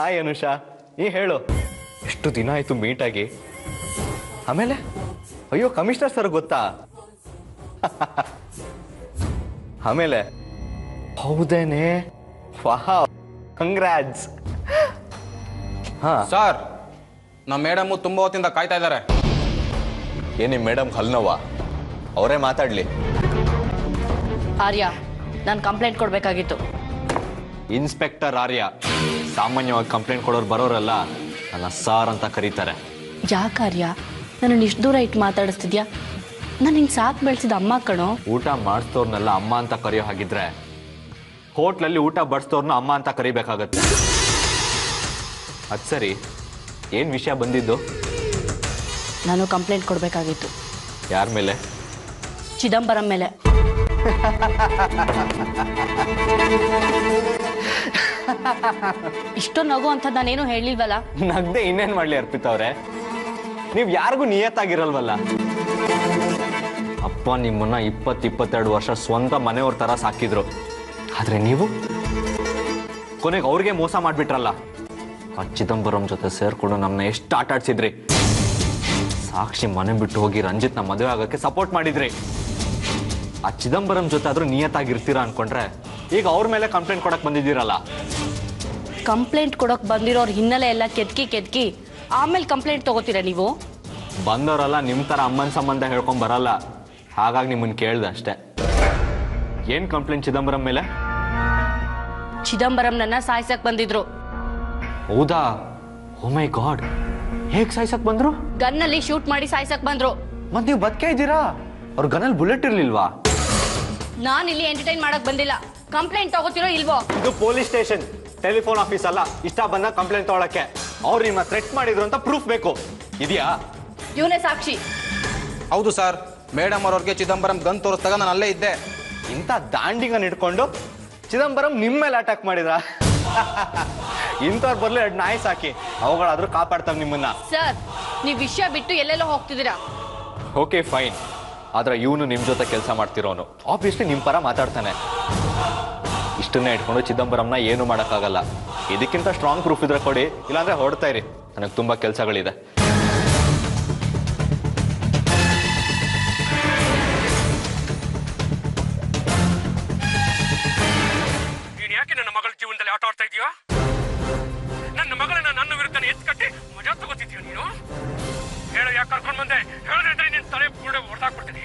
Hi Anusha, ನೀ ಹೇಳು, ಎಷ್ಟು ದಿನ ಆಯ್ತು ಮೀಟ್ ಆಗಿ. ಆಮೇಲೆ ಅಯ್ಯೋ ಕಮಿಷನರ್ ಸರ್ ಗೊತ್ತಾ? ಆಮೇಲೆ ಹೌದೇನೆ, ವಾಹ್, ಕಂಗ್ರಾಟ್ಸ್. ಹಾ ಸರ್, ನಮ್ಮ ಮೇಡಮ್ ತುಂಬಾ ಹೊತ್ತಿಂದ ಕಾಯ್ತಾ ಇದ್ದಾರೆ. ಏನಿ ಮೇಡಮ್ ಹಲ್ನೋವಾ? ಅವರೇ ಮಾತಾಡ್ಲಿ. ಆರ್ಯ, ನಾನು ಕಂಪ್ಲೇಂಟ್ ಕೊಡಬೇಕಾಗಿತ್ತು. ಇನ್ಸ್ಪೆಕ್ಟರ್ ಆರ್ಯ. ಸಾಮಾನ್ಯವಾಗಿ ಕಂಪ್ಲೇಂಟ್ ಕೊಡೋರು ಬರೋರಲ್ಲ, ನನ್ನ ಸಾರ್ ಅಂತ ಕರೀತಾರೆ. ಯಾಕೆ ಆರ್ಯ ನನ್ನನ್ನು ಇಷ್ಟು ದೂರ ಇಟ್ಟು ಮಾತಾಡಿಸ್ತಿದ್ಯಾ? ನಾನು ಹಿಂಗೆ ಸಾಕು ಬೆಳೆಸಿದ ಅಮ್ಮ ಕಣೋ. ಊಟ ಮಾಡಿಸ್ತೋರ್ನೆಲ್ಲ ಅಮ್ಮ ಅಂತ ಕರೆಯೋ ಹಾಗಿದ್ರೆ ಹೋಟ್ಲಲ್ಲಿ ಊಟ ಬಡಿಸ್ತೋರ್ನ ಅಮ್ಮ ಅಂತ ಕರಿಬೇಕಾಗತ್ತೆ. ಅದು ಸರಿ, ಏನು ವಿಷಯ ಬಂದಿದ್ದು? ನಾನು ಕಂಪ್ಲೇಂಟ್ ಕೊಡಬೇಕಾಗಿತ್ತು. ಯಾರ ಮೇಲೆ? ಚಿದಂಬರಂ ಮೇಲೆ. ಇಷ್ಟೊಂದು ನಗು ಅಂತ ನಾನೇನು ಹೇಳಿಲ್ವಲ್ಲ. ನಗ್ದೆ ಇನ್ನೇನು ಮಾಡಲಿ ಅರ್ಪಿತಾ ಅವ್ರೆ, ನೀವು ಯಾರಿಗೂ ನಿಯತ್ತಾಗಿರಲ್ವಲ್ಲ. ಅಪ್ಪ ನಿಮ್ಮನ್ನ 22 ವರ್ಷ ಸ್ವಂತ ಮನೆಯವ್ರ ಥರ ಸಾಕಿದ್ರು. ಆದರೆ ನೀವು ಕೊನೆಗೆ ಅವ್ರಿಗೆ ಮೋಸ ಮಾಡಿಬಿಟ್ರಲ್ಲ. ಆ ಚಿದಂಬರಂ ಜೊತೆ ಸೇರ್ಕೊಂಡು ನಮ್ಮನ್ನ ಎಷ್ಟು ಆಟ ಆಡ್ಸಿದ್ರಿ. ಸಾಕ್ಷಿ ಮನೆ ಬಿಟ್ಟು ಹೋಗಿ ರಂಜಿತ್ನ ಮದುವೆ ಆಗೋಕ್ಕೆ ಸಪೋರ್ಟ್ ಮಾಡಿದ್ರಿ. ಆ ಚಿದಂಬರಂ ಜೊತೆ ಆದರೂ ನಿಯತ್ತಾಗಿರ್ತೀರಾ ಅನ್ಕೊಂಡ್ರೆ ಈಗ ಅವ್ರ ಮೇಲೆ ಕಂಪ್ಲೇಂಟ್ ಕೊಡಕ್ಕೆ ಬಂದಿದ್ದೀರಲ್ಲ. ಕಂಪ್ಲೇಂಟ್ ಕೊಡೋಕೆ ಬಂದಿರೋರ್ ಹಿನ್ನೆಲೆ ಎಲ್ಲ ಕೆದ್ಕಿ ಆಮೇಲೆ ಕಂಪ್ಲೇಂಟ್ ತಗೋತೀರಾ ನೀವು? ಬಂದವರಲ್ಲ ನಿಮ್ಮ ಥರ ಅಮ್ಮನ ಸಂಬಂಧ ಹೇಳ್ಕೊಂಡ್ ಬರಲ್ಲ, ಹಾಗಾಗಿ ನಿಮ್ಮನ್ನು ಕೇಳ್ದೆ ಅಷ್ಟೇ. ಏನು ಕಂಪ್ಲೇಂಟ್ ಚಿದಂಬರಂ ಮೇಲೆ? ಚಿದಂಬರಂ ನನ್ನ ಸಾಯ್ಸಕ್ ಬಂದಿದ್ರು. ಹೌದಾ? ಓ ಮೈ ಗಾಡ್, ಹೇಗೆ ಸಾಯ್ಸಕ್ ಬಂದ್ರು? ಗನ್ನಲ್ಲಿ ಶೂಟ್ ಮಾಡಿ ಸಾಯ್ಸಕ್ ಬಂದ್ರು. ಮತ್ತೆ ನೀವು ಬದುಕೇ ಇದ್ದೀರಾ? ಅವ್ರ ಗನ್ನಲ್ಲಿ ಬುಲೆಟ್ ಇರ್ಲಿಲ್ವಾ? ನಾನು ಇಲ್ಲಿ ಎಂಟರ್ಟೈನ್ ಮಾಡಕ್ ಬಂದಿಲ್ಲ. ಕಂಪ್ಲೇಂಟ್ ತಗೋತಿರೋ ಇಲ್ವೋ? ಇದು ಪೊಲೀಸ್ ಸ್ಟೇಷನ್, ಟೆಲಿಫೋನ್ ಆಫೀಸ್ ಅಲ್ಲ. ಇಷ್ಟ ಬಂದ ಕಂಪ್ಲೇಂಟ್ ತಗೊಳಕ್ಕೆ. ಅವ್ರು ನಿಮ್ಮ ಥ್ರೆಟ್ ಮಾಡಿದ್ರು ಅಂತ ಪ್ರೂಫ್ ಬೇಕು, ಇದೆಯಾ? ಇವನೇ ಸಾಕ್ಷಿ. ಹೌದು ಸರ್, ಮೇಡಮ್ ಅವ್ರವ್ರಿಗೆ ಚಿದಂಬರಂ ಗನ್ ತೋರಿಸ್ದಾಗ ನಾನು ಅಲ್ಲೇ ಇದ್ದೆ. ಇಂಥ ದಾಂಡಿಗನ್ ಇಟ್ಕೊಂಡು ಚಿದಂಬರಂ ನಿಮ್ಮ ಮೇಲೆ ಅಟ್ಯಾಕ್ ಮಾಡಿದ್ರ? ಇಂಥವ್ರು ಬರ್ಲಿ 2 ನಾಯಿ ಸಾಕಿ, ಅವುಗಳಾದ್ರೂ ಕಾಪಾಡ್ತಾವೆ ನಿಮ್ಮನ್ನ. ಸರ್, ನೀವು ವಿಷಯ ಬಿಟ್ಟು ಎಲ್ಲೆಲ್ಲೋ ಹೋಗ್ತಿದ್ದೀರಾ. ಓಕೆ ಫೈನ್, ಆದ್ರೆ ಇವನು ನಿಮ್ಮ ಜೊತೆ ಕೆಲಸ ಮಾಡ್ತಿರೋನು ಆಬ್ವಿಯಸ್ಲಿ ನಿಮ್ಮ ಪರ ಮಾತಾಡ್ತಾನೆ. ಇಷ್ಟನ್ನೇ ಇಟ್ಕೊಂಡು ಚಿದಂಬರಂನ ಏನು ಮಾಡೋಕ್ಕಾಗಲ್ಲ. ಇದಕ್ಕಿಂತ ಸ್ಟ್ರಾಂಗ್ ಪ್ರೂಫ್ ಇದ್ರೆ ಕೊಡಿ, ಇಲ್ಲಾಂದ್ರೆ ಹೊರಡ್ತಾ ಇರಿ, ನನಗೆ ತುಂಬಾ ಕೆಲಸಗಳಿದೆ. ನೀನು ಯಾಕೆ ನನ್ನ ಮಗಳ ಜೀವನದಲ್ಲಿ ಆಟ ಆಡ್ತಾ ಇದೀಯಾ? ನನ್ನ ಮಗಳನ್ನ ನನ್ನ ವಿರುದ್ಧ ಎತ್ಕಟ್ಟಿ ಮಜಾ ತಗೋತಿದ್ಯಾ ನೀನು? ಹೇಳು, ಯಾಕೆ ಕರ್ಕೊಂಡು ಬಂದೆ? ಹೇಳಿದ್ರೆ ನಿನ್ನ ತಲೆ ಕೂಡ ಹೊಡೆದಾಕ್ಬಿಡ್ತೀನಿ.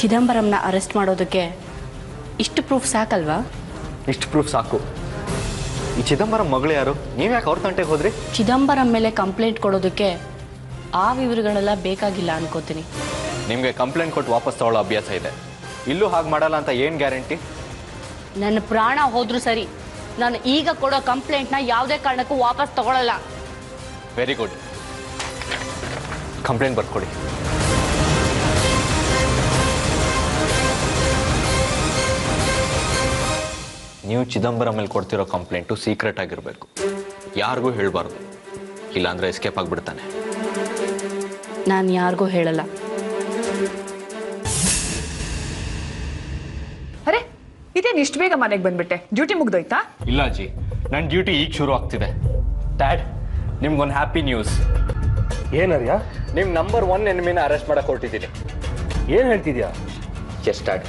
ಚಿದಂಬರಂನ ಅರೆಸ್ಟ್ ಮಾಡೋದಕ್ಕೆ ಇಷ್ಟು ಪ್ರೂಫ್ ಸಾಕಲ್ವಾ? ಇಷ್ಟು ಪ್ರೂಫ್ ಸಾಕು. ಈ ಚಿದಂಬರಂ ಮಗಳು ಯಾರು? ನೀವು ಯಾಕೆ ಅವ್ರ ತಂಟೆಗೆ ಹೋದ್ರಿ? ಚಿದಂಬರಂ ಮೇಲೆ ಕಂಪ್ಲೇಂಟ್ ಕೊಡೋದಕ್ಕೆ ಆ ವಿವರಗಳೆಲ್ಲ ಬೇಕಾಗಿಲ್ಲ ಅನ್ಕೋತೀನಿ. ನಿಮಗೆ ಕಂಪ್ಲೇಂಟ್ ಕೊಟ್ಟು ವಾಪಸ್ ತಗೊಳ್ಳೋ ಅಭ್ಯಾಸ ಇದೆ, ಇಲ್ಲೂ ಹಾಗೆ ಮಾಡಲ್ಲ ಅಂತ ಏನು ಗ್ಯಾರಂಟಿ? ನನ್ನ ಪ್ರಾಣ ಹೋದ್ರೂ ಸರಿ, ನಾನು ಈಗ ಕೊಡೋ ಕಂಪ್ಲೇಂಟ್ನ ಯಾವುದೇ ಕಾರಣಕ್ಕೂ ವಾಪಸ್ ತಗೊಳ್ಳಲ್ಲ. ವೆರಿ ಗುಡ್, ಕಂಪ್ಲೇಂಟ್ ಬರ್ಕೊಡಿ. ನೀವು ಚಿದಂಬರಂ ಮೇಲೆ ಕೊಡ್ತಿರೋ ಕಂಪ್ಲೇಂಟು ಸೀಕ್ರೆಟ್ ಆಗಿರಬೇಕು, ಯಾರಿಗೂ ಹೇಳಬಾರ್ದು, ಇಲ್ಲಾಂದ್ರೆ ಎಸ್ಕೇಪ್ ಆಗಿಬಿಡ್ತಾನೆ. ನಾನು ಯಾರಿಗೂ ಹೇಳಲ್ಲ. ಅರೆ, ಇದೇನು ಇಷ್ಟು ಬೇಗ ಮನೆಗೆ ಬಂದ್ಬಿಟ್ಟೆ? ಡ್ಯೂಟಿ ಮುಗ್ದೋಯ್ತಾ? ಇಲ್ಲ ಅಜ್ಜಿ, ನನ್ನ ಡ್ಯೂಟಿ ಈಗ ಶುರು ಆಗ್ತಿದೆ. ಡ್ಯಾಡ್, ನಿಮ್ಗೊಂದು ಹ್ಯಾಪಿ ನ್ಯೂಸ್. ಏನರ್ಯಾ? ನಿಮ್ಮ ನಂಬರ್ 1 ಎನಿಮಿನ ಅರೆಸ್ಟ್ ಮಾಡಕ್ಕೆ ಹೊರಟಿದ್ದೀನಿ. ಏನು ಹೇಳ್ತಿದ್ಯಾ? ಎಸ್ ಡ್ಯಾಡ್,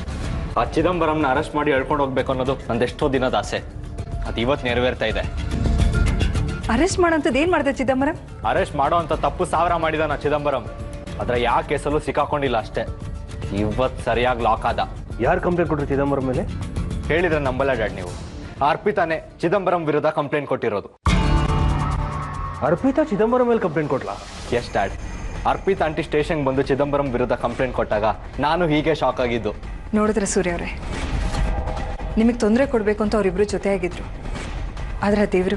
ಆ ಚಿದಂಬರಂನ ಅರೆಸ್ಟ್ ಮಾಡಿ ಹೇಳ್ಕೊಂಡು ಹೋಗ್ಬೇಕು ಅನ್ನೋದು ನಂದೆಷ್ಟೋ ದಿನದ ಆಸೆ. ಅದು ಇವತ್ತು ನೆರವೇರ್ತಾ ಇದೆ. ಅರೆಸ್ಟ್ ಮಾಡೋಂಥದ್ದು ಏನು ಮಾಡಿದೆ ಚಿದಂಬರಂ? ಅರೆಸ್ಟ್ ಮಾಡೋ ಅಂತ ತಪ್ಪು 1000 ಮಾಡಿದಾನ ಚಿದಂಬರಂ, ಆದ್ರೆ ಯಾವ ಕೇಸಲ್ಲೂ ಸಿಕ್ಕಾಕೊಂಡಿಲ್ಲ ಅಷ್ಟೇ. ಇವತ್ತು ಸರಿಯಾಗಿ ಲಾಕ್ ಆದ. ಯಾರು ಕಂಪ್ಲೇಂಟ್ ಕೊಟ್ಟರು ಚಿದಂಬರಂ ಮೇಲೆ? ಹೇಳಿದ್ರೆ ನಂಬಲ್ಲ ಡ್ಯಾಡ್ ನೀವು. ಅರ್ಪಿತಾನೆ ಚಿದಂಬರಂ ವಿರುದ್ಧ ಕಂಪ್ಲೇಂಟ್ ಕೊಟ್ಟಿರೋದು. ಅರ್ಪಿತಾ ಚಿದಂಬರಂ ಮೇಲೆ ಕಂಪ್ಲೇಂಟ್ ಕೊಟ್ಲಾ? ಎಸ್ ಡ್ಯಾಡ್, ಅರ್ಪಿತಾ ಆಂಟಿ ಸ್ಟೇಷನ್ಗೆ ಬಂದು ಚಿದಂಬರಂ ವಿರುದ್ಧ ಕಂಪ್ಲೇಂಟ್ ಕೊಟ್ಟಾಗ ನಾನು ಹೀಗೆ ಶಾಕ್ ಆಗಿದ್ದು. ನೋಡಿದ್ರೆ ಸೂರ್ಯ ಅವರೇ, ನಿಮಗೆ ತೊಂದರೆ ಕೊಡಬೇಕು ಅಂತ ಅವರಿಬ್ಬರು ಜೊತೆಯಾಗಿದ್ರು, ಆದರೆ ದೇವರು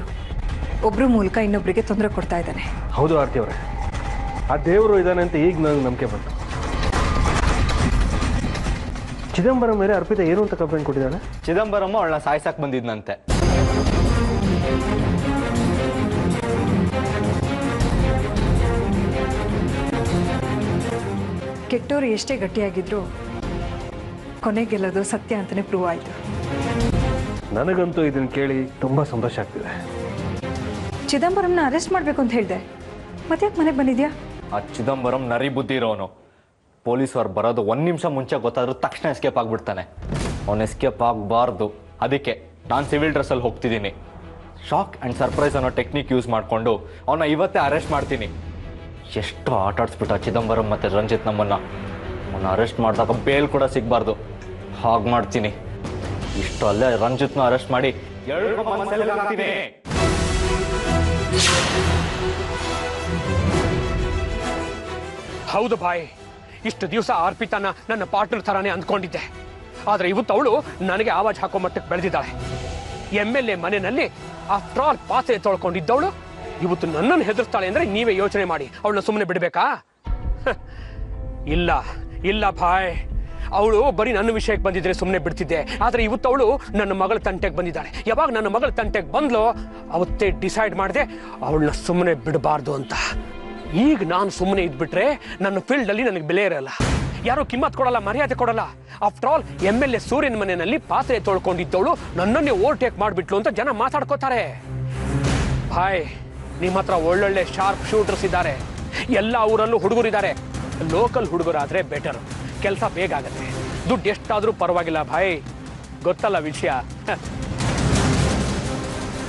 ಒಬ್ಬರು ಮೂಲಕ ಇನ್ನೊಬ್ಬರಿಗೆ ತೊಂದರೆ ಕೊಡ್ತಾ ಇದ್ದಾನೆ. ಹೌದು ಆರ್ತಿ ಅವರೇ, ಆ ದೇವರು ಇದ್ದಾನೆ ಅಂತ ಈಗ ನನಗೆ ನಂಬಿಕೆ ಬಂತು. ಚಿದಂಬರಂ ಮೇಲೆ ಅರ್ಪಿತಾ ಏನು ಅಂತ ಕಂಪ್ಲೇಂಟ್ ಕೊಟ್ಟಿದ್ದಾಳೆ? ಚಿದಂಬರಂ ಅವಳನ್ನ ಸಾಯ್ಸಕ್ ಬಂದಿದ್ನಂತೆ. ಕೆಟ್ಟವರು ಎಷ್ಟೇ ಗಟ್ಟಿಯಾಗಿದ್ರು ಕೊನೆಗೆಲ್ಲದು ಸತ್ಯ ಅಂತಲೇ ಪ್ರೂವ್ ಆಯಿತು. ನನಗಂತೂ ಇದನ್ನು ಕೇಳಿ ತುಂಬ ಸಂತೋಷ ಆಗ್ತಿದೆ. ಚಿದಂಬರಂನ ಅರೆಸ್ಟ್ ಮಾಡಬೇಕು ಅಂತ ಹೇಳಿದೆ. ಮತ್ತೆ ಯಾಕೆ ಮನೆಗೆ ಬಂದಿದ್ಯಾ? ಆ ಚಿದಂಬರಂ ನರಿ ಬುದ್ಧಿ ಇರೋನು. ಪೊಲೀಸವ್ರು ಬರೋದು 1 ನಿಮಿಷ ಮುಂಚೆ ಗೊತ್ತಾದ್ರೂ ತಕ್ಷಣ ಎಸ್ಕೇಪ್ ಆಗಿಬಿಡ್ತಾನೆ. ಅವನು ಎಸ್ಕೇಪ್ ಆಗಬಾರ್ದು. ಅದಕ್ಕೆ ನಾನು ಸಿವಿಲ್ ಡ್ರೆಸ್ಸಲ್ಲಿ ಹೋಗ್ತಿದ್ದೀನಿ. ಶಾಕ್ ಆ್ಯಂಡ್ ಸರ್ಪ್ರೈಸ್ ಅನ್ನೋ ಟೆಕ್ನಿಕ್ ಯೂಸ್ ಮಾಡಿಕೊಂಡು ಅವನ್ನ ಇವತ್ತೇ ಅರೆಸ್ಟ್ ಮಾಡ್ತೀನಿ. ಎಷ್ಟು ಆಟ ಆಡಿಸ್ಬಿಟ್ಟ ಚಿದಂಬರಂ ಮತ್ತು ರಂಜಿತ್ ನಮ್ಮನ್ನು. ಅವನ್ನ ಅರೆಸ್ಟ್ ಮಾಡಿದಾಗ ಬೇಲ್ ಕೂಡ ಸಿಗಬಾರ್ದು. ಹಾಗೆ ಮಾಡ್ತೀನಿ. ಇಷ್ಟು ಅಲ್ಲೇ ರಂಜಿತ್ನ ಅರೆಸ್ಟ್ ಮಾಡಿ ಹಾಕ್ತೀನಿ. ಹೌದು ಬಾಯ್, ಇಷ್ಟು ದಿವಸ ಅರ್ಪಿತಾನ ನನ್ನ ಪಾರ್ಟ್ನರ್ ಥರಾನೇ ಅಂದ್ಕೊಂಡಿದ್ದೆ. ಆದರೆ ಇವತ್ತು ಅವಳು ನನಗೆ ಆವಾಜ್ ಹಾಕೋ ಮಟ್ಟಕ್ಕೆ ಬೆಳೆದಿದ್ದಾಳೆ. MLA ಮನೆಯಲ್ಲಿ ಆಫ್ಟರ್ ಆಲ್ ಪಾತ್ರೆ ತೊಳ್ಕೊಂಡಿದ್ದವಳು ಇವತ್ತು ನನ್ನನ್ನು ಹೆದರ್ಸ್ತಾಳೆ ಅಂದರೆ ನೀವೇ ಯೋಚನೆ ಮಾಡಿ. ಅವಳನ್ನ ಸುಮ್ಮನೆ ಬಿಡಬೇಕಾ? ಇಲ್ಲ ಇಲ್ಲ ಭಾಯ್, ಅವಳು ಬರೀ ನನ್ನ ವಿಷಯಕ್ಕೆ ಬಂದಿದ್ರೆ ಸುಮ್ಮನೆ ಬಿಡ್ತಿದ್ದೆ. ಆದರೆ ಇವತ್ತು ಅವಳು ನನ್ನ ಮಗಳ ತಂಟೆಗೆ ಬಂದಿದ್ದಾಳೆ. ಯಾವಾಗ ನನ್ನ ಮಗಳ ತಂಟೆಗೆ ಬಂದ್ಲೋ ಅವತ್ತೇ ಡಿಸೈಡ್ ಮಾಡಿದೆ ಅವಳನ್ನ ಸುಮ್ಮನೆ ಬಿಡಬಾರ್ದು ಅಂತ. ಈಗ ನಾನು ಸುಮ್ಮನೆ ಇದ್ಬಿಟ್ರೆ ನನ್ನ ಫೀಲ್ಡಲ್ಲಿ ನನಗೆ ಬೆಲೆ ಇರಲ್ಲ. ಯಾರು ಕಿಮ್ಮತ್ ಕೊಡಲ್ಲ, ಮರ್ಯಾದೆ ಕೊಡಲ್ಲ. ಆಫ್ಟರ್ ಆಲ್ MLA ಸೂರ್ಯನ ಮನೆಯಲ್ಲಿ ಪಾತ್ರೆ ತೊಳ್ಕೊಂಡಿದ್ದವಳು ನನ್ನನ್ನೇ ಓವರ್ಟೇಕ್ ಮಾಡಿಬಿಟ್ಲು ಅಂತ ಜನ ಮಾತಾಡ್ಕೋತಾರೆ. ಭಾಯ್, ನಿಮ್ಮ ಹತ್ರ ಒಳ್ಳೊಳ್ಳೆ ಶಾರ್ಪ್ ಶೂಟರ್ಸ್ ಇದ್ದಾರೆ. ಎಲ್ಲ ಊರಲ್ಲೂ ಹುಡುಗರಿದ್ದಾರೆ. Local ಹುಡುಗರಾದ್ರೆ better. ಕೆಲಸ ಬೇಗ ಆಗುತ್ತೆ. ದುಡ್ಡು ಎಷ್ಟಾದರೂ ಪರವಾಗಿಲ್ಲ ಭಾಯ್. ಗೊತ್ತಲ್ಲ ವಿಷಯ.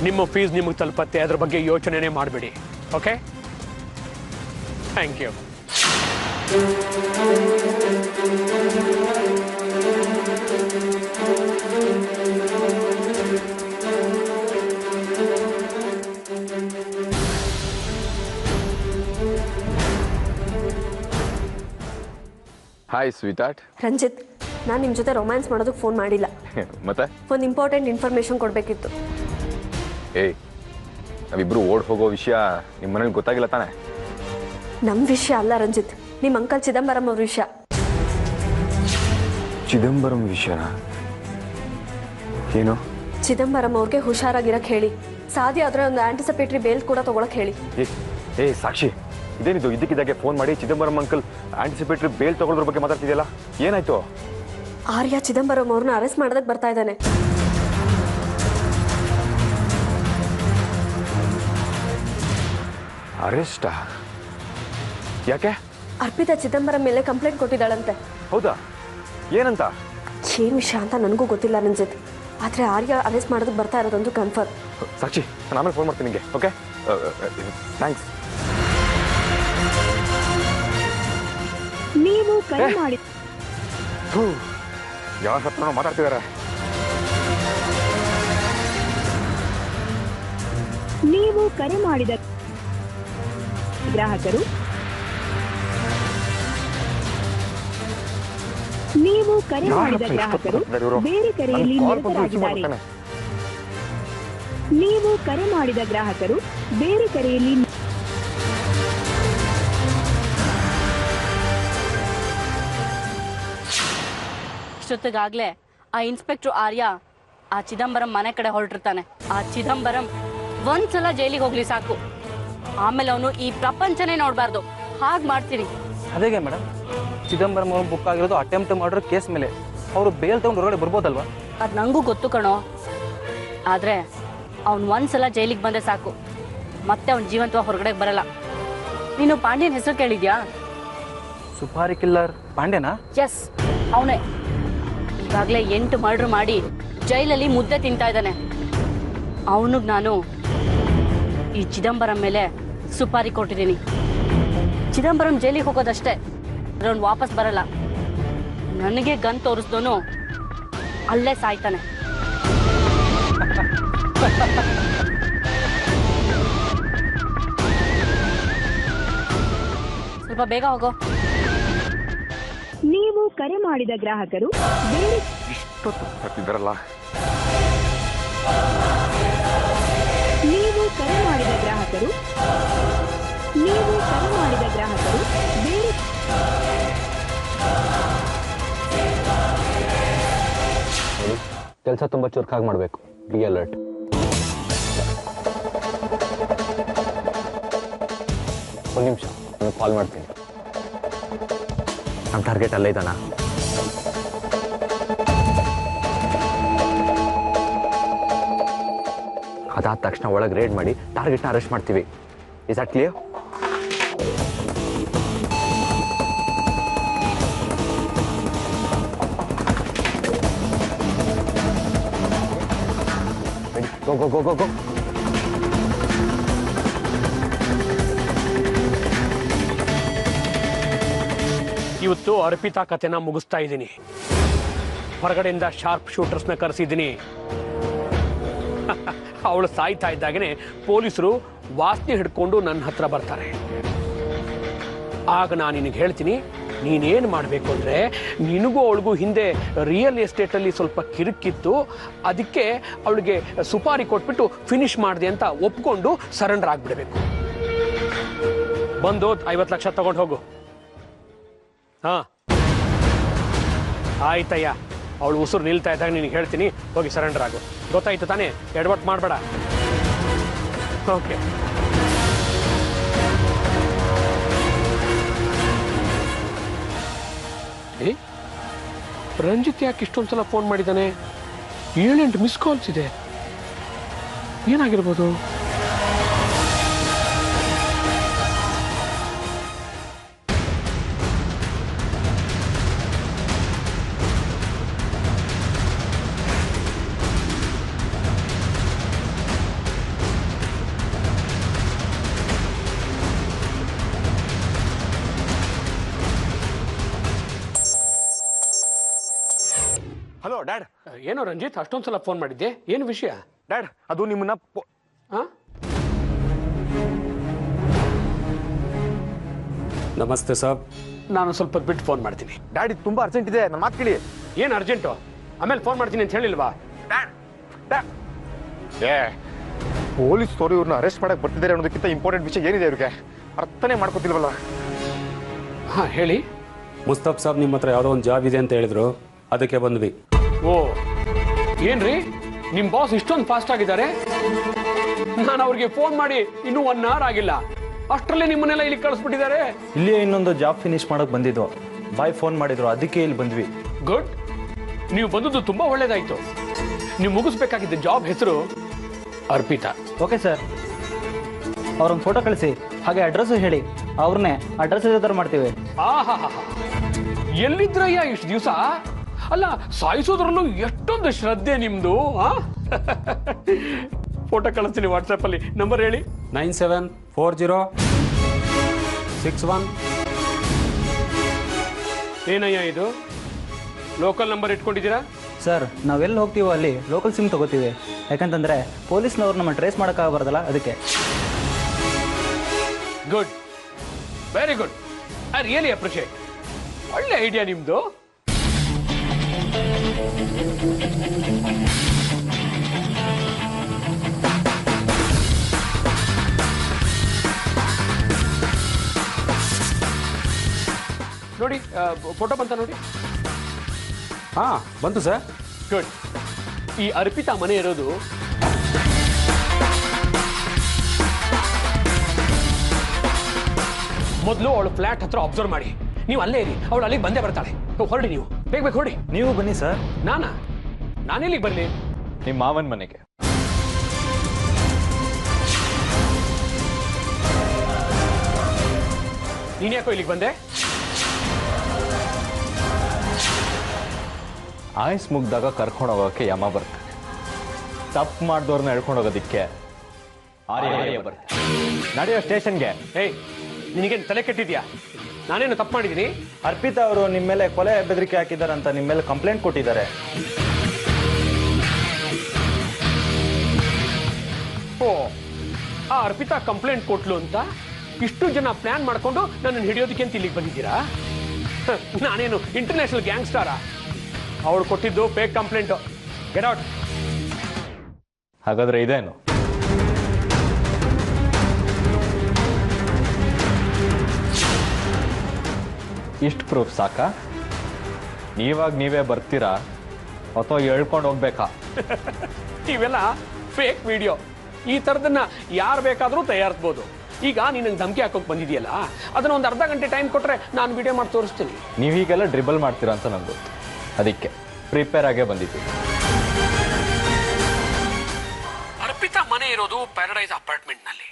ನಿಮ್ಮ ಫೀಸ್ ನಿಮಗೆ ತಲುಪತ್ತೆ, ಅದ್ರ ಬಗ್ಗೆ ಯೋಚನೆನೇ ಮಾಡಬೇಡಿ. Okay, thank you. Hi sweet art. Ranjith, ನಾನು ನಿಮ್ಮ ಜೊತೆ ರೊಮ್ಯಾನ್ಸ್ ಮಾಡೋದಕ್ಕೆ ಫೋನ್ ಮಾಡಿಲ್ಲ. ಮತ್ತೆ ಒಂದು ಇಂಪಾರ್ಟೆಂಟ್ ಇನ್ಫಾರ್ಮೇಶನ್ ಕೊಡಬೇಕಿತ್ತು. ಏಯ್, ನಾವಿಬ್ರು ಓಡ್ ಹೋಗೋ ವಿಷಯ ನಿಮ್ಮ ಮನೇಲಿ ಗೊತ್ತಾಗಿಲ್ಲ ತಾನೆ? ನಮ್ಮ ವಿಷಯ ಅಲ್ಲ ರಂಜಿತ್, ನಿಮ್ಮ ಅಂಕಲ್ ಚಿದಂಬರಂ ಅವ್ರ ವಿಷಯ. ಚಿದಂಬರಂ ವಿಷಯನಾ? ಏನು? ಚಿದಂಬರಂ ಅವ್ರಿಗೆ ಹುಷಾರಾಗಿರಕ್ಕೆ ಹೇಳಿ. ಸಾಧ್ಯ ಆದರೆ ಒಂದು ಆಂಟಿಸಿಪೇಟರಿ ಬೇಲ್ ಕೂಡ ತಗೊಳಕ್ ಹೇಳಿ. ಏ ಸಾಕ್ಷಿ, ಇದೇನಿದು ಇದಕ್ಕಿದ್ದಾಗೆ ಫೋನ್ ಮಾಡಿ ಚಿದಂಬರಂ ಅಂಕಲ್ ಆಂಟಿಸಿಪೇಟರಿ ಬೇಲ್ ತಗೊಳ್ಳೋದ್ರ ಬಗ್ಗೆ ಮಾತಾಡ್ತಿದೆಯಲ್ಲ, ಏನಾಯ್ತು? ಆರ್ಯ ಚಿದಂಬರಂ ಅವ್ರನ್ನ ಅರೆಸ್ಟ್ ಮಾಡೋದಕ್ಕೆ ಬರ್ತಾ ಇದ್ದಾನೆ. ಅರೆಸ್ಟಾ? ಯಾಕೆ? ಅರ್ಪಿತಾ ಚಿದಂಬರಂ ಮೇಲೆ ಕಂಪ್ಲೇಂಟ್ ಕೊಟ್ಟಿದ್ದಾಳಂತೆ. ಹೌದಾ? ಏನಂತ? ಏನ್ ವಿಷಯ ಅಂತ ನನಗೂ ಗೊತ್ತಿಲ್ಲ ರಂಜಿತ್. ಆದ್ರೆ ಆರ್ಯ ಅರೆಸ್ಟ್ ಮಾಡೋದಕ್ಕೆ ಬರ್ತಾ ಇರೋದಂತೂ ಕನ್ಫರ್ಮ್. ಸಾಕ್ಷಿ, ನಾನು ಆಮೇಲೆ ಫೋನ್ ಮಾಡ್ತೀನಿ ನಿಮಗೆ. Okay, thanks. ನೀವು ಕರೆ ಮಾಡಿ. ಯಾರ ಹತ್ರ ಮಾತಾಡ್ತಿದಾರೆ? ನೀವು ಕರೆ ಮಾಡಿದ ಗ್ರಾಹಕರು ನೀವು ಕರೆ ಮಾಡಿದ ಗ್ರಾಹಕರು ಬೇರೆ ಕರೆಯಲ್ಲಿ ನಿರತರಾಗಿದ್ದಾರೆ. ನೀವು ಕರೆ ಮಾಡಿದ ಗ್ರಾಹಕರು ಬೇರೆ ಕರೆಯಲ್ಲಿ. ಇಷ್ಟೊತ್ತಿಗಾಗ್ಲೇ ಆ ಇನ್ಸ್ಪೆಕ್ಟರ್ ಆರ್ಯ ಆ ಚಿದಂಬರಂ ಮನೆ ಕಡೆ ಹೊರಟಿರ್ತಾನೆ. ಆ ಚಿದಂಬರಂ ಒಂದ್ಸಲ ಜೈಲಿಗೆ ಹೋಗ್ಲಿ ಸಾಕು, ಆಮೇಲೆ ಅವನು ಈ ಪ್ರಪಂಚನೇ ನೋಡ್ಬಾರ್ದು. ಹಾಗೆ ಮಾಡ್ತೀನಿ. ಅದೇಗೆ ಮೇಡಮ್, ಚಿದಂಬರಂ ಅವರು ಬುಕ್ ಆಗಿರೋದು ಅಟೆಂಪ್ಟ್ ಮಾಡಿರೋ ಕೇಸ್ ಮೇಲೆ. ಅವರು ಬೇಲ್ ತಗೊಂಡು ಹೊರಗಡೆ ಬರ್ಬೋದಲ್ವಾ? ಅದು ನಂಗೂ ಗೊತ್ತು ಕಣೋ. ಆದ್ರೆ ಅವ್ನು ಒಂದ್ಸಲ ಜೈಲಿಗೆ ಬಂದೆ ಸಾಕು, ಮತ್ತೆ ಅವ್ನ ಜೀವಂತವಾಗಿ ಹೊರಗಡೆ ಬರಲ್ಲ. ನೀನು ಪಾಂಡ್ಯನ ಹೆಸರು ಕೇಳಿದ್ಯಾ? ಸುಪಾರಿ ಕಿಲ್ಲರ್ ಪಾಂಡ್ಯನಾ? ಎಸ್, ಅವನೇ. ಈಗಾಗಲೇ 8 ಮರ್ಡರ್ ಮಾಡಿ ಜೈಲಲ್ಲಿ ಮುದ್ದೆ ತಿಂತಾ ಇದ್ದಾನೆ. ಅವನಿಗೆ ನಾನು ಈ ಚಿದಂಬರಂ ಮೇಲೆ ಸುಪಾರಿ ಕೊಟ್ಟಿದ್ದೀನಿ. ಚಿದಂಬರಂ ಜೈಲಿಗೆ ಹೋಗೋದಷ್ಟೇ, ಅವ್ನು ವಾಪಸ್ ಬರಲ್ಲ. ನನಗೆ ಗನ್ ತೋರಿಸ್ದೋನು ಅಲ್ಲೇ ಸಾಯ್ತಾನೆ. ಸ್ವಲ್ಪ ಬೇಗ ಹೋಗೋ. ನೀವು ಕರೆ ಮಾಡಿದ ಗ್ರಾಹಕರು ಬೇರೆ. ಇಷ್ಟೊತ್ತಿದ್ದಾರಲ್ಲ. ನೀವು ಕರೆ ಮಾಡಿದ ಗ್ರಾಹಕರು ಬೇರೆ. ಕೆಲಸ ತುಂಬ ಚುರುಕಾಗಿ ಮಾಡಬೇಕು. Be alert. ಒಂದು ನಿಮಿಷ, ನಾನು ಕಾಲ್ ಮಾಡ್ತೀನಿ. ನಮ್ಮ ಟಾರ್ಗೆಟ್ ಅಲ್ಲೇ ಇದ್ದಾನ? ಅದಾದ ತಕ್ಷಣ ಒಳಗೆ ರೇಡ್ ಮಾಡಿ ಟಾರ್ಗೆಟ್ನ ಅರೆಸ್ಟ್ ಮಾಡ್ತೀವಿ. Is that clear? Go go go go go. ಇವತ್ತು ಅರ್ಪಿತಾ ಕತೆನ ಮುಗಿಸ್ತಾ ಇದ್ದೀನಿ. ಹೊರಗಡೆಯಿಂದ ಶಾರ್ಪ್ ಶೂಟರ್ಸ್ನ ಕರೆಸಿದ್ದೀನಿ. ಅವಳು ಸಾಯ್ತಾ ಇದ್ದಾಗನೇ ಪೊಲೀಸರು ವಾಸನೆ ಹಿಡ್ಕೊಂಡು ನನ್ನ ಹತ್ರ ಬರ್ತಾರೆ. ಆಗ ನಾನು ನಿನಗೆ ಹೇಳ್ತೀನಿ, ನೀನೇನು ಮಾಡಬೇಕು ಅಂದರೆ, ನಿನಗೂ ಅವಳಿಗೂ ಹಿಂದೆ ರಿಯಲ್ ಎಸ್ಟೇಟಲ್ಲಿ ಸ್ವಲ್ಪ ಕಿರುಕಿತ್ತು, ಅದಕ್ಕೆ ಅವಳಿಗೆ ಸುಪಾರಿ ಕೊಟ್ಬಿಟ್ಟು ಫಿನಿಶ್ ಮಾಡಿದೆ ಅಂತ ಒಪ್ಕೊಂಡು ಸರೆಂಡರ್ ಆಗಿಬಿಡಬೇಕು. ಬಂದು 50 ಲಕ್ಷ ತಗೊಂಡು ಹೋಗು. ಹಾಂ ಆಯ್ತಯ್ಯ. ಅವಳು ಉಸಿರು ನಿಲ್ತಾ ಇದ್ದಾಗ ನಿನಗೆ ಹೇಳ್ತೀನಿ, ಹೋಗಿ ಸರೆಂಡರ್ ಆಗು. ಗೊತ್ತಾಯ್ತು ತಾನೇ? ಎಡವಟ್ ಮಾಡಬೇಡ. ಓಕೆ. ರಂಜಿತ್ ಯಾಕೆ ಇಷ್ಟೊಂದ್ಸಲ ಫೋನ್ ಮಾಡಿದ್ದಾನೆ? 7-8 ಮಿಸ್ ಕಾಲ್ಸ್ ಇದೆ. ಏನಾಗಿರ್ಬೋದು? Hello dad. ಏನೋ ರಂಜಿತ್ ಅಷ್ಟೊಂದ್ಸಲ ಫೋನ್ ಮಾಡಿದ್ದೆ, ಏನು ವಿಷಯ? ಡ್ಯಾಡ್, ಅದು ನಿಮ್ಮನ್ನ ನಮಸ್ತೆ ಸಾಬ್. ನಾನು ಸ್ವಲ್ಪ ಬಿಟ್ಟು ಫೋನ್ ಮಾಡ್ತೀನಿ. ಡ್ಯಾಡ್, ಇದು ತುಂಬಾ ಅರ್ಜೆಂಟ್ ಇದೆ, ನನ್ನ ಮಾತು ಕೇಳಿ. ಏನು ಅರ್ಜೆಂಟು? ಆಮೇಲೆ ಫೋನ್ ಮಾಡ್ತೀನಿ ಅಂತ ಹೇಳಿಲ್ವಾ? ಪೊಲೀಸ್ ತೋರು ಇವ್ರನ್ನ ಅರೆಸ್ಟ್ ಮಾಡಕ್ ಬರ್ತಿದ್ದಾರೆ ಅನ್ನೋದಕ್ಕಿಂತ ಇಂಪಾರ್ಟೆಂಟ್ ವಿಷಯ ಏನಿದೆ ಇವ್ರಿಗೆ? ಅರ್ಥನೇ ಮಾಡ್ಕೊತಿಲ್ವಲ್ಲ. ಹಾಂ ಹೇಳಿ. ಮುಸ್ತಫ್ ಸಾಬ್ ನಿಮ್ಮ ಹತ್ರ ಯಾವುದೋ ಒಂದು ಜಾಬ್ ಇದೆ ಅಂತ ಹೇಳಿದ್ರು, ಅದಕ್ಕೆ ಬಂದ್ವಿ. ಓ ಏನ್ರಿ, ನಿಮ್ಮ ಬಾಸ್ ಇಷ್ಟೊಂದು ಫಾಸ್ಟ್ ಆಗಿದ್ದಾರೆ? ನಾನು ಅವ್ರಿಗೆ ಫೋನ್ ಮಾಡಿ ಇನ್ನೂ 1 hour ಆಗಿಲ್ಲ, ಅಷ್ಟರಲ್ಲೇ ನಿಮ್ಮನ್ನೆಲ್ಲ ಇಲ್ಲಿ ಕಳಿಸ್ಬಿಟ್ಟಿದ್ದಾರೆ. ಇಲ್ಲಿ ಇನ್ನೊಂದು ಜಾಬ್ ಫಿನಿಶ್ ಮಾಡಕ್ ಬಂದಿದ್ವು, ಬಾಯ್ ಫೋನ್ ಮಾಡಿದ್ರು, ಅದಕ್ಕೆ ಇಲ್ಲಿ ಬಂದ್ವಿ. ಗುಡ್, ನೀವು ಬಂದದ್ದು ತುಂಬಾ ಒಳ್ಳೇದಾಯ್ತು. ನೀವು ಮುಗಿಸ್ಬೇಕಾಗಿದ್ದ ಜಾಬ್ ಹೆಸರು ಅರ್ಪಿತಾ. ಓಕೆ ಸರ್, ಅವ್ರೊಂದು ಫೋಟೋ ಕಳಿಸಿ, ಹಾಗೆ ಅಡ್ರೆಸ್ ಹೇಳಿ, ಅವ್ರನ್ನೇ ಅಡ್ರೆಸ್ ಥರ ಮಾಡ್ತೀವಿ. ಆಹಾ, ಎಲ್ಲಿದ್ರಯ್ಯ ಇಷ್ಟು ದಿವಸ? ಅಲ್ಲ, ಸಾಯಿಸೋದ್ರಲ್ಲೂ ಎಷ್ಟೊಂದು ಶ್ರದ್ಧೆ ನಿಮ್ದು. ಫೋಟೋ ಕಳಿಸ್ತೀನಿ ವಾಟ್ಸಪ್ ಅಲ್ಲಿ. ನಂಬರ್ ಹೇಳಿ. 974061. ಏನಯ್ಯ ಇದು, ಲೋಕಲ್ ನಂಬರ್ ಇಟ್ಕೊಂಡಿದ್ದೀರಾ? ಸರ್, ನಾವೆಲ್ಲಿ ಹೋಗ್ತೀವೋ ಅಲ್ಲಿ ಲೋಕಲ್ ಸಿಮ್ ತಗೋತೀವಿ, ಯಾಕಂತಂದ್ರೆ ಪೊಲೀಸ್ನವ್ರು ನಮ್ಮ ಟ್ರೇಸ್ ಮಾಡೋಕ್ಕಾಗಬಾರ್ದಲ್ಲ, ಅದಕ್ಕೆ. Good, very good. I really appreciate. ಒಳ್ಳೆ ಐಡಿಯಾ ನಿಮ್ದು. ನೋಡಿ, ಫೋಟೋ ಬಂತ ನೋಡಿ. ಹಾ, ಬಂತು ಸರ್. ಗುಡ್. ಈ ಅರ್ಪಿತಾ ಮನೆ ಇರೋದು ಮೊದಲು ಅವಳು ಫ್ಲಾಟ್ ಹತ್ರ ಅಬ್ಸರ್ವ್ ಮಾಡಿ. ನೀವು ಅಲ್ಲೇ ಇರಿ, ಅವಳು ಅಲ್ಲಿಗೆ ಬಂದೇ ಬರ್ತಾಳೆ. ಹೊರಡಿ, ನೀವು ಬೇಗ ಬೇಗ ಹೊರಡಿ. ನೀವು ಬನ್ನಿ ಸರ್. ನಾನೆಲ್ಲಿಗೆ ಬರಲಿ? ನಿಮ್ಮ ಮಾವನ ಮನೆಗೆ. ನೀನ್ಯಾಕೋ ಇಲ್ಲಿಗೆ ಬಂದೆ? ಆಯ್ಸ್ ಮುಗ್ದಾಗ ಕರ್ಕೊಂಡು ಹೋಗೋಕೆ ಯಮ ಬರ್ತಾನೆ, ತಪ್ಪು ಮಾಡಿದವ್ರನ್ನ ಹೇಳ್ಕೊಂಡು ಹೋಗೋದಿಕ್ಕೆ ಆರ್ಯ ಬರ್ತಾನೆ. ನಡೆಯೋ ಸ್ಟೇಷನ್ಗೆ. ಏಯ್, ನಿನಗೇನು ತಲೆ ಕೆಟ್ಟಿದ್ಯಾ? ನಾನೇನು ತಪ್ಪು ಮಾಡಿದ್ದೀನಿ? ಅರ್ಪಿತಾ ಅವರು ನಿಮ್ಮ ಮೇಲೆ ಕೊಲೆ ಬೆದರಿಕೆ ಹಾಕಿದ್ದಾರೆ ಅಂತ ನಿಮ್ಮ ಮೇಲೆ ಕಂಪ್ಲೇಂಟ್ ಕೊಟ್ಟಿದ್ದಾರೆ. ಓ, ಆ ಅರ್ಪಿತಾ ಕಂಪ್ಲೇಂಟ್ ಕೊಟ್ಲು ಅಂತ ಇಷ್ಟು ಜನ ಪ್ಲಾನ್ ಮಾಡ್ಕೊಂಡು ನನ್ನನ್ನು ಹಿಡಿಯೋದಕ್ಕೆ ಅಂತ ಇಲ್ಲಿಗೆ ಬಂದಿದ್ದೀರಾ? ನಾನೇನು ಇಂಟರ್ನ್ಯಾಷನಲ್ ಗ್ಯಾಂಗ್ಸ್ಟಾರಾ? ಅವಳು ಕೊಟ್ಟಿದ್ದು ಫೇಕ್ ಕಂಪ್ಲೇಂಟು. Get out. ಹಾಗಾದ್ರೆ ಇದೇನು? ಇಷ್ಟು ಪ್ರೂಫ್ ಸಾಕಾ? ನೀವಾಗ ನೀವೇ ಬರ್ತೀರಾ ಅಥವಾ ಹೇಳ್ಕೊಂಡು ಹೋಗ್ಬೇಕಾ? ಇವೆಲ್ಲ ಫೇಕ್ ವಿಡಿಯೋ. ಈ ಥರದನ್ನ ಯಾರು ಬೇಕಾದರೂ ತಯಾರಿಸ್ಬೋದು. ಈಗ ನೀನು ಧಮಕಿ ಹಾಕೋಕೆ ಬಂದಿದೆಯಲ್ಲ, ಅದನ್ನ ಒಂದು ಅರ್ಧ ಗಂಟೆ ಟೈಮ್ ಕೊಟ್ಟರೆ ನಾನು ವಿಡಿಯೋ ಮಾಡಿ ತೋರಿಸ್ತೀನಿ. ನೀವು ಹೀಗೆಲ್ಲ ಡ್ರಿಬಲ್ ಮಾಡ್ತೀರಾ ಅಂತ ನಂಗೆ ಗೊತ್ತು, ಅದಕ್ಕೆ ಪ್ರಿಪೇರ್ ಆಗೇ ಬಂದಿದ್ದೀವಿ. ಅರ್ಪಿತಾ ಮನೆ ಇರೋದು ಪ್ಯಾರಡೈಸ್ ಅಪಾರ್ಟ್ಮೆಂಟ್ನಲ್ಲಿ,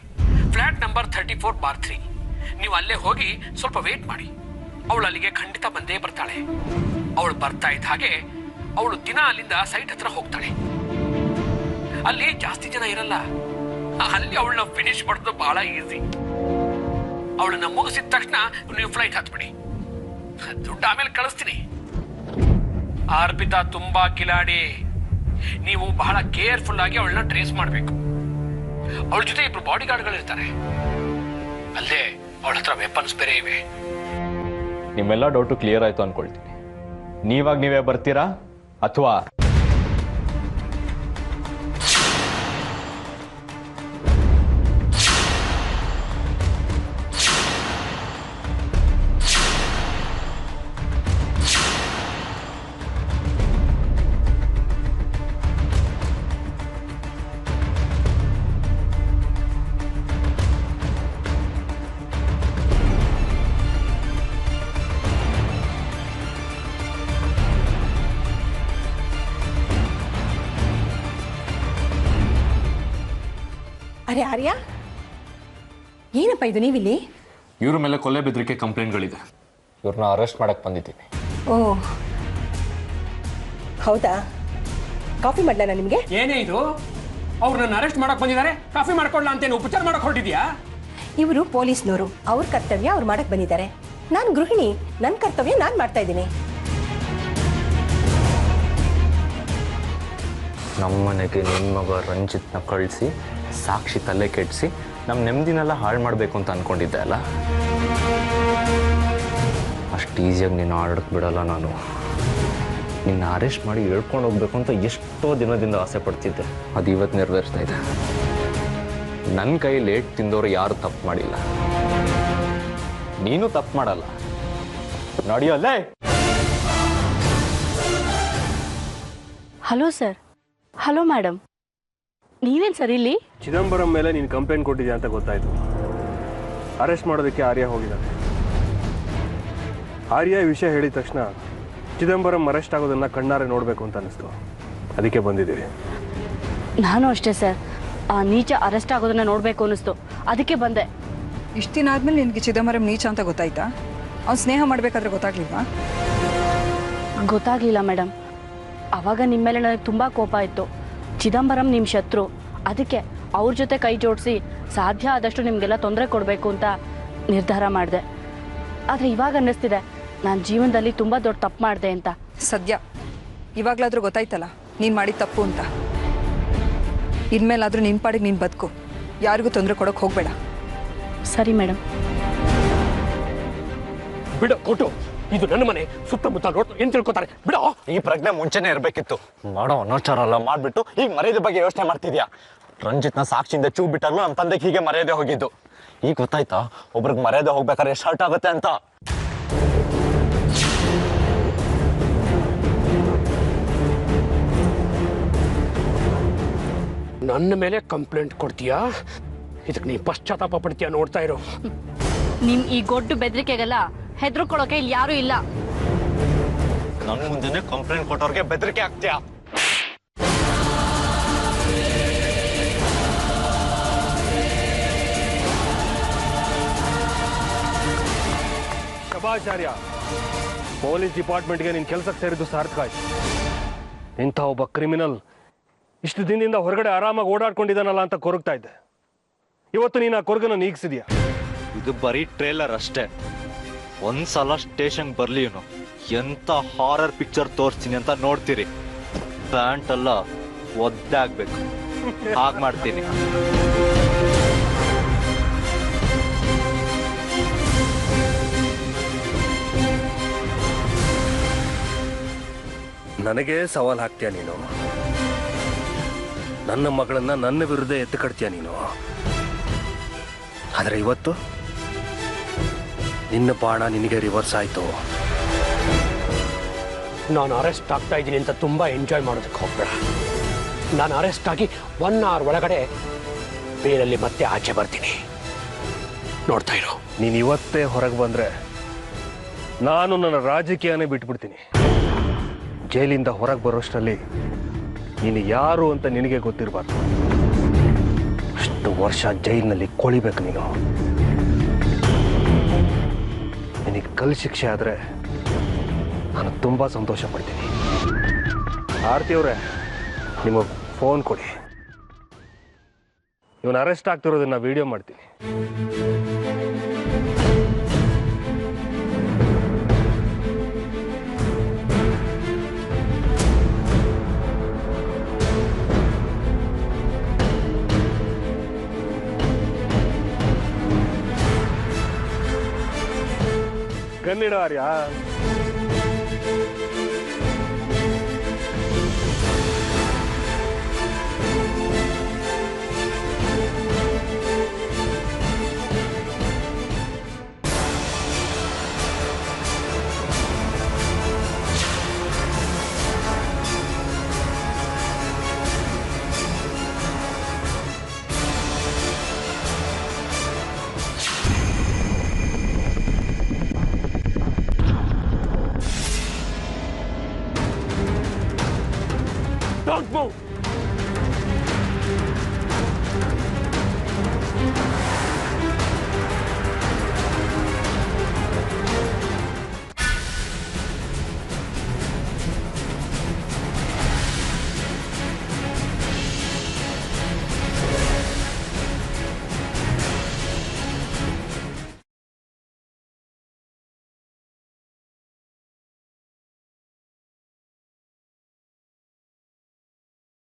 ಫ್ಲಾಟ್ ನಂಬರ್ 34/3. ನೀವು ಅಲ್ಲೇ ಹೋಗಿ ಸ್ವಲ್ಪ ವೇಟ್ ಮಾಡಿ. ಅವಳು ಅಲ್ಲಿಗೆ ಖಂಡಿತ ಬಂದೇ ಬರ್ತಾಳೆ. ಅವಳು ಬರ್ತಾ ಇದ್ದ ಹಾಗೆ ಅವಳು ದಿನ ಅಲ್ಲಿಂದ ಸೈಟ್ ಹತ್ರ ಹೋಗ್ತಾಳೆ. ಅಲ್ಲಿ ಜಾಸ್ತಿ ಜನ ಇರಲ್ಲ. ಅಲ್ಲಿ ಅವಳನ್ನ ಫಿನಿಶ್ ಮಾಡೋದು ಬಹಳ ಈಸಿ. ಅವಳನ್ನ ಮುಗಿಸಿದ ತಕ್ಷಣ ನೀವು ಫ್ಲೈಟ್ ಹತ್ಬಿಡಿ. ದುಡ್ಡು ಆಮೇಲೆ ಕಳಿಸ್ತೀನಿ. ಅರ್ಪಿತಾ ತುಂಬಾ ಕಿಲಾಡಿ. ನೀವು ಬಹಳ ಕೇರ್ಫುಲ್ ಆಗಿ ಅವಳನ್ನ ಟ್ರೇಸ್ ಮಾಡಬೇಕು. ಅವಳ ಜೊತೆ ಇಬ್ರು ಬಾಡಿ ಗಾರ್ಡ್ಗಳಿರ್ತಾರೆ. ಅಲ್ಲೇ ಅವಳ ಹತ್ರ ವೆಪನ್ಸ್ ಬೇರೆ ಇವೆ. ನಿಮ್ಮೆಲ್ಲ ಡೌಟು ಕ್ಲಿಯರ್ ಆಯ್ತು ಅನ್ಕೊಳ್ತೀನಿ. ನೀವಾಗ ನೀವೇ ಬರ್ತೀರಾ ಅಥವಾ ಅರೆ ಆರ್ಯ, ಏನಪ್ಪ ಇದು ನೀವಿಲ್ಲಿ? ಇವ್ರ ಮೇಲೆ ಕೊಲೆ ಬೆದರಿಕೆ ಕಂಪ್ಲೇಂಟ್ಗಳಿದೆ. ಇವ್ರನ್ನ ಅರೆಸ್ಟ್ ಮಾಡಕ್ ಬಂದಿದ್ದೀನಿ. ಓ ಹೌದಾ? ಕಾಫಿ ಮಾಡ್ಲಾ ನಿಮಗೆ? ಏನೇ ಇದು? ಅವ್ರು ನನ್ನ ಅರೆಸ್ಟ್ ಮಾಡಕ್ ಬಂದಿದ್ದಾರೆ. ಕಾಫಿ ಮಾಡ್ಕೊಳ್ಳ ಅಂತೇನು ಉಪಚಾರ ಮಾಡಕ್ ಹೊರಟಿದ್ಯಾ? ಇವರು ಪೊಲೀಸ್ನವರು. ಅವ್ರ ಕರ್ತವ್ಯ ಅವ್ರು ಮಾಡಕ್ ಬಂದಿದ್ದಾರೆ. ನಾನು ಗೃಹಿಣಿ, ನನ್ನ ಕರ್ತವ್ಯ ನಾನು ಮಾಡ್ತಾ ಇದ್ದೀನಿ. ನಮ್ಮನೆಗೆ ನಿಮ್ಮ ಮಗ ರಂಜಿತ್ನ ಕಳಿಸಿ ಸಾಕ್ಷಿ ತಲೆ ಕೆಡಿಸಿ ನಮ್ಮ ನೆಮ್ಮದಿನೆಲ್ಲ ಹಾಳು ಮಾಡಬೇಕು ಅಂತ ಅನ್ಕೊಂಡಿದ್ದೆ ಅಲ್ಲ. ಅಷ್ಟು ಈಸಿಯಾಗಿ ನೀನು ಆಡಕ್ಕೆ ಬಿಡಲ್ಲ ನಾನು. ನಿನ್ನ ಅರೆಸ್ಟ್ ಮಾಡಿ ಹೇಳ್ಕೊಂಡು ಹೋಗ್ಬೇಕು ಅಂತ ಎಷ್ಟೋ ದಿನದಿಂದ ಆಸೆ ಪಡ್ತಿದ್ದೆ. ಅದು ಇವತ್ತು ನೆರವೇರಿಸ್ತಾ ಇದೆ. ನನ್ನ ಕೈ ಲೇಟ್ ತಿಂದವರು ಯಾರು ತಪ್ಪು ಮಾಡಿಲ್ಲ. ನೀನು ತಪ್ಪು ಮಾಡಲ್ಲ. ನಡೆಯಲ್ಲೇ. Hello sir. ಹಲೋ ಮೇಡಮ್, ನೀವೇನು ಸರ್ ಇಲ್ಲಿ? ಚಿದಂಬರಂ ಮೇಲೆ ನೀನು ಕಂಪ್ಲೇಂಟ್ ಕೊಟ್ಟಿದ್ಯಾ ಅಂತ ಗೊತ್ತಾಯ್ತು. ಅರೆಸ್ಟ್ ಮಾಡೋದಕ್ಕೆ ಆರ್ಯ ಹೋಗಿದ್ದಾನೆ. ಆರ್ಯ ಈ ವಿಷಯ ಹೇಳಿದ ತಕ್ಷಣ ಚಿದಂಬರಂ ಅರೆಸ್ಟ್ ಆಗೋದನ್ನ ಕಣ್ಣಾರೆ ನೋಡಬೇಕು ಅಂತ ಅನಿಸ್ತು. ಅದಕ್ಕೆ ಬಂದಿದ್ದೀವಿ. ನಾನು ಅಷ್ಟೇ ಸರ್. ಆ ನೀಚ ಅರೆಸ್ಟ್ ಆಗೋದನ್ನ ನೋಡಬೇಕು ಅನ್ನಿಸ್ತು, ಅದಕ್ಕೆ ಬಂದೆ. ಇಷ್ಟು ದಿನ ಆದ್ಮೇಲೆ ನಿನಗೆ ಚಿದಂಬರಂ ನೀಚ ಅಂತ ಗೊತ್ತಾಯ್ತಾ? ಅವ್ನು ಸ್ನೇಹ ಮಾಡಬೇಕಾದ್ರೆ ಗೊತ್ತಾಗ್ಲಿಲ್ವಾ? ಗೊತ್ತಾಗ್ಲಿಲ್ಲ ಮೇಡಮ್. ಆವಾಗ ನಿಮ್ಮ ಮೇಲೆ ನನಗೆ ತುಂಬ ಕೋಪ ಇತ್ತು. ಚಿದಂಬರಂ ನಿಮ್ಮ ಶತ್ರು, ಅದಕ್ಕೆ ಅವ್ರ ಜೊತೆ ಕೈ ಜೋಡಿಸಿ ಸಾಧ್ಯ ಆದಷ್ಟು ನಿಮಗೆಲ್ಲ ತೊಂದರೆ ಕೊಡಬೇಕು ಅಂತ ನಿರ್ಧಾರ ಮಾಡಿದೆ. ಆದರೆ ಇವಾಗ ಅನ್ನಿಸ್ತಿದೆ ನಾನು ಜೀವನದಲ್ಲಿ ತುಂಬ ದೊಡ್ಡ ತಪ್ಪು ಮಾಡಿದೆ ಅಂತ. ಸದ್ಯ ಇವಾಗಲಾದರೂ ಗೊತ್ತಾಯ್ತಲ್ಲ ನೀನು ಮಾಡಿದ ತಪ್ಪು ಅಂತ. ಇನ್ಮೇಲಾದರೂ ನಿನ್ನ ಪಾಡಿಗೆ ನೀನು ಬದುಕು, ಯಾರಿಗೂ ತೊಂದರೆ ಕೊಡೋಕೆ ಹೋಗಬೇಡ. ಸರಿ ಮೇಡಮ್. ಬಿಡು ಕೊಟ್ಟು, ಇದು ನನ್ನ ಮನೆ. ಸುತ್ತಮುತ್ತ ನೋಡ್ ಏನ್ ತಿಳ್ಕೊತಾರೆ. ಬಿಡೋ. ಈ ಪ್ರಜ್ಞೆ ಮುಂಚೆನೆ ಇರಬೇಕಿತ್ತು. ಮಾಡೋ ಅನಾಚಾರ ಎಲ್ಲ ಮಾಡ್ಬಿಟ್ಟು ಈಗ ಮರ್ಯಾದೆ ಬಗ್ಗೆ ಯೋಚನೆ ಮಾಡ್ತಿದ್ಯಾ? ರಂಜಿತ್ನ ಸಾಕ್ಷಿಯಿಂದ ಚೂ ಬಿಟ್ಟಾಗ್ಲೂ ನಮ್ಮ ತಂದೆಗೆ ಹೀಗೆ ಮರ್ಯಾದೆ ಹೋಗಿದ್ದು. ಈಗ ಗೊತ್ತಾಯ್ತಾ ಒಬ್ರಿಗೆ ಮರ್ಯಾದೆ ಹೋಗ್ಬೇಕಾದ್ರೆ ಎಷ್ಟು ಹರ್ಟ್ ಆಗುತ್ತೆ ಅಂತ? ನನ್ನ ಮೇಲೆ ಕಂಪ್ಲೇಂಟ್ ಕೊಡ್ತೀಯಾ? ಇದಕ್ಕೆ ನೀ ಪಶ್ಚಾತ್ತಾಪ ಪಡ್ತೀಯಾ? ನೋಡ್ತಾ ಇರೋ. ನಿಮ್ ಈ ಗೊಡ್ಡು ಬೆದರಿಕೆಗೆಲ್ಲ ಹೆದರ್ಕೊಳ್ಳೋಕೆ ಇಲ್ಲಿ ಯಾರು ಇಲ್ಲ. ನನ್ನ ಮುಂದೆನೆ ಕಂಪ್ಲೇಂಟ್ ಕೊಟ್ಟವ್ರಿಗೆ ಬೆದರಿಕೆ ಆಗ್ತೀಯಾ? ಶಭಾಚಾರ್ಯ, ಪೊಲೀಸ್ ಡಿಪಾರ್ಟ್ಮೆಂಟ್ಗೆ ನಿನ್ನ ಕೆಲಸಕ್ಕೆ ಸೇರಿದ್ದು ಸಾರ್ಥಕ ಆಯ್ತು. ಇಂಥ ಒಬ್ಬ ಕ್ರಿಮಿನಲ್ ಇಷ್ಟು ದಿನದಿಂದ ಹೊರಗಡೆ ಆರಾಮಾಗಿ ಓಡಾಡ್ಕೊಂಡಿದ್ದಾನಲ್ಲ ಅಂತ ಕೊರಗ್ತಾ ಇದ್ದೆ. ಇವತ್ತು ನೀನು ಆ ಕೊರಗನ್ನು ನೀಗಿಸಿದ್ಯಾ? ಇದು ಬರೀ ಟ್ರೇಲರ್ ಅಷ್ಟೇ. ಒಂದ್ಸಲ ಸ್ಟೇಷನ್ ಬರ್ಲಿ ಇವನು, ಎಂತ ಹಾರರ್ ಪಿಕ್ಚರ್ ತೋರಿಸ್ತೀನಿ ಅಂತ ನೋಡ್ತೀರಿ. ಪ್ಯಾಂಟ್ ಎಲ್ಲ ಒದ್ದೆ ಆಗ್ಬೇಕು, ಹಾಗೆ ಮಾಡ್ತೀನಿ. ನನಗೆ ಸವಾಲ್ ಹಾಕ್ತೀಯ ನೀನು? ನನ್ನ ಮಗಳನ್ನ ನನ್ನ ವಿರುದ್ಧ ಎತ್ತು ಕಟ್ತೀಯ ನೀನು? ಆದರೆ ಇವತ್ತು ನಿನ್ನ ಬಾಣ ನಿನಗೆ ರಿವರ್ಸ್ ಆಯ್ತು. ನಾನು ಅರೆಸ್ಟ್ ಆಗ್ತಾ ಇದ್ದೀನಿ ಅಂತ ತುಂಬಾ ಎಂಜಾಯ್ ಮಾಡೋದಕ್ಕೆ ಹೋಗ್ಬೇಡ. ನಾನು ಅರೆಸ್ಟ್ ಆಗಿ 1 hour ಒಳಗಡೆ ಬೇರಲ್ಲಿ ಮತ್ತೆ ಆಚೆ ಬರ್ತೀನಿ. ನೋಡ್ತಾ ಇರೋ. ನೀನು ಇವತ್ತೇ ಹೊರಗೆ ಬಂದ್ರೆ ನಾನು ನನ್ನ ರಾಜಕೀಯನೇ ಬಿಟ್ಬಿಡ್ತೀನಿ. ಜೈಲಿಂದ ಹೊರಗೆ ಬರೋಷ್ಟರಲ್ಲಿ ನೀನು ಯಾರು ಅಂತ ನಿನಗೆ ಗೊತ್ತಿರಬಾರ್ದು. 8 ವರ್ಷ ಜೈಲಿನಲ್ಲಿ ಕೊಳಿಬೇಕು ನೀನು. ನಿನಗೆ ಕಲ್ ಶಿಕ್ಷೆ ಆದರೆ ನಾನು ತುಂಬ ಸಂತೋಷ ಪಡ್ತೀನಿ. ಆರತಿ ಅವರೇ, ನಿಮಗೆ ಫೋನ್ ಕೊಡಿ. ಇವನು ಅರೆಸ್ಟ್ ಆಗ್ತಿರೋದನ್ನ ವಿಡಿಯೋ ಮಾಡ್ತೀನಿ. ಗನ್ನಿಡ ಆರ್ಯ. Don't move!